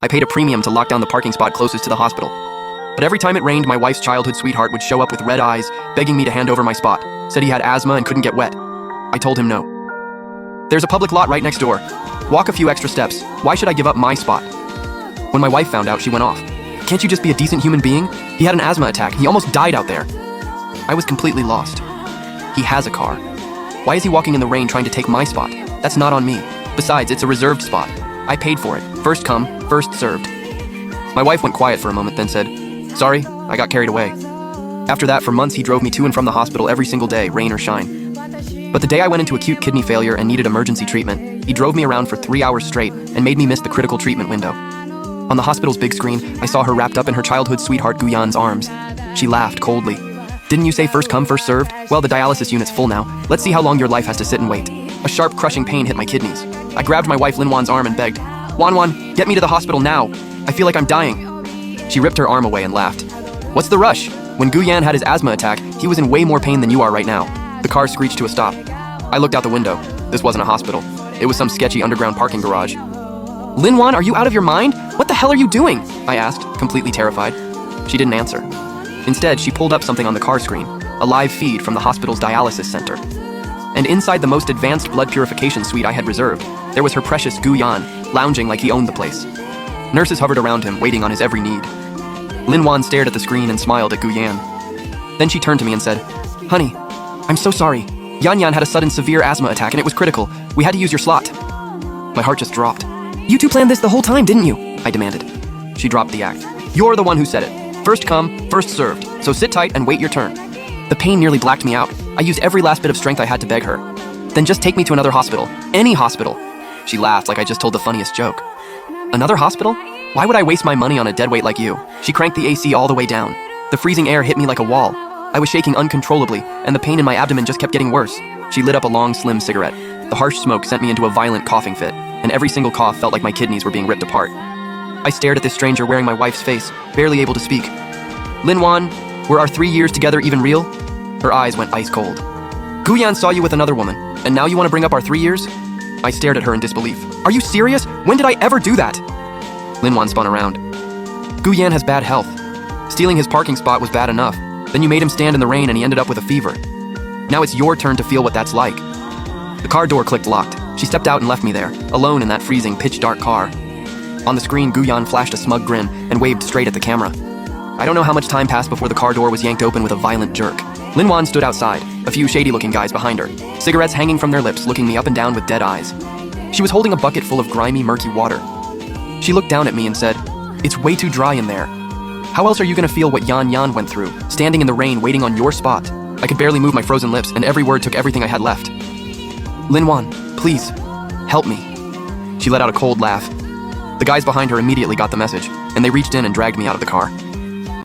I paid a premium to lock down the parking spot closest to the hospital. But every time it rained, my wife's childhood sweetheart would show up with red eyes, begging me to hand over my spot. Said he had asthma and couldn't get wet. I told him no. There's a public lot right next door. Walk a few extra steps. Why should I give up my spot? When my wife found out, she went off. Can't you just be a decent human being? He had an asthma attack. He almost died out there. I was completely lost. He has a car. Why is he walking in the rain trying to take my spot? That's not on me. Besides, it's a reserved spot. I paid for it. First come, first served. My wife went quiet for a moment, then said, "Sorry, I got carried away." After that, for months, he drove me to and from the hospital every single day, rain or shine. But the day I went into acute kidney failure and needed emergency treatment, he drove me around for 3 hours straight and made me miss the critical treatment window. On the hospital's big screen, I saw her wrapped up in her childhood sweetheart Guyan's arms. She laughed coldly. "Didn't you say first come, first served? Well, the dialysis unit's full now. Let's see how long your life has to sit and wait." A sharp, crushing pain hit my kidneys. I grabbed my wife Linwan's arm and begged, "Wanwan, get me to the hospital now. I feel like I'm dying." She ripped her arm away and laughed. "What's the rush? When Guyan had his asthma attack, he was in way more pain than you are right now." The car screeched to a stop. I looked out the window. This wasn't a hospital. It was some sketchy underground parking garage. "Linwan, are you out of your mind? What the hell are you doing?" I asked, completely terrified. She didn't answer. Instead, she pulled up something on the car screen, a live feed from the hospital's dialysis center. And inside the most advanced blood purification suite I had reserved, there was her precious Guyan, lounging like he owned the place. Nurses hovered around him, waiting on his every need. Linwan stared at the screen and smiled at Guyan. Then she turned to me and said, "Honey, I'm so sorry. Yan had a sudden severe asthma attack and it was critical. We had to use your slot." My heart just dropped. "You two planned this the whole time, didn't you?" I demanded. She dropped the act. "You're the one who said it. First come, first served. So sit tight and wait your turn." The pain nearly blacked me out. I used every last bit of strength I had to beg her. "Then just take me to another hospital. Any hospital." She laughed like I just told the funniest joke. "Another hospital? Why would I waste my money on a deadweight like you?" She cranked the AC all the way down. The freezing air hit me like a wall. I was shaking uncontrollably, and the pain in my abdomen just kept getting worse. She lit up a long, slim cigarette. The harsh smoke sent me into a violent coughing fit, and every single cough felt like my kidneys were being ripped apart. I stared at this stranger wearing my wife's face, barely able to speak. "Linwan, were our 3 years together even real?" Her eyes went ice cold. "Guyan saw you with another woman, and now you want to bring up our 3 years?" I stared at her in disbelief. "Are you serious? When did I ever do that?" Linwan spun around. "Guyan has bad health. Stealing his parking spot was bad enough. Then you made him stand in the rain and he ended up with a fever. Now it's your turn to feel what that's like." The car door clicked locked. She stepped out and left me there, alone in that freezing, pitch-dark car. On the screen, Guyan flashed a smug grin and waved straight at the camera. I don't know how much time passed before the car door was yanked open with a violent jerk. Linwan stood outside, a few shady-looking guys behind her, cigarettes hanging from their lips, looking me up and down with dead eyes. She was holding a bucket full of grimy, murky water. She looked down at me and said, "It's way too dry in there. How else are you gonna feel what Yan went through, standing in the rain waiting on your spot?" I could barely move my frozen lips, and every word took everything I had left. "Linwan, please, help me." She let out a cold laugh. The guys behind her immediately got the message, and they reached in and dragged me out of the car.